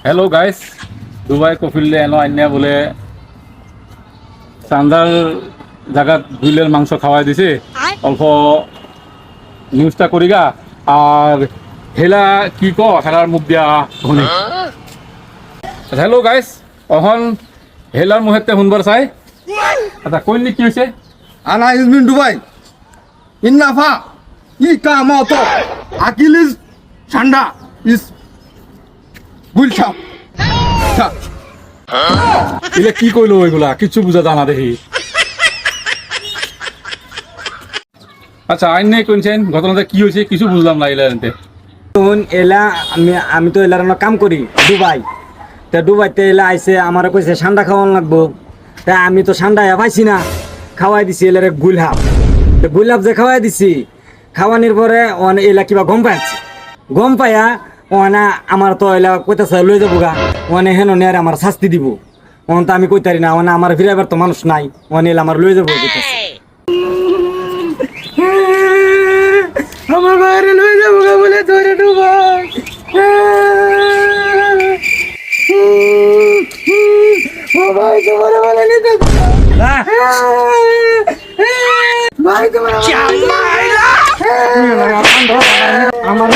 Hello guys, Dubai কফিলে এলো আইনা বলে চান্দার জায়গাত বুইলের মাংস খাওয়াই দিছে অল্প নিউজটা করিগা আর হেলা কি হেলার মুখ দিয়া শুনি। হ্যালো গাইস, অহন হেলার মুহেতে শুনবার চাই। আচ্ছা কইনি কি হয়েছে? Ana is been Dubai. In Nafa, he come out. Akil is Chanda is Gulsham. এগুলা কি কইলো ওইগুলা কিছু বুঝা জানা দেখি। আচ্ছা আইন নেই কোনছেন ঘটনাটা কি হয়েছে কিছু বুঝলাম না এলাতে। তখন এলা আমি তো এলার কাম করি দুবাই। তা দুবাইতে এলা আইসে আমার কইছে ঠান্ডা খাওয়ানো লাগবো। তা আমি তো ঠান্ডা পাইছি না, খাওয়াই দিছি এলারে গুলহাব। গুলহাব যে খাওয়াই দিছি, খাওয়ানোর পরে এলা কিবা গম পাইছে। গম পাইয়া ওনা আমার তো এলা কইতেছে লই যাবো গা, ওনে হেন নেয়ারে আমার শাস্তি দিব। ওন তো আমি কইতারি না, ওনা আমার ফিরাইবার তো মানুষ নাই, ওনে এলা আমার লই যাবো কইতেছে। আমার বাইরে লই যাবো গা বলে ধরে ডুবাই। ও ভাই তোমার বলে নিতে ভাই তোমার আমার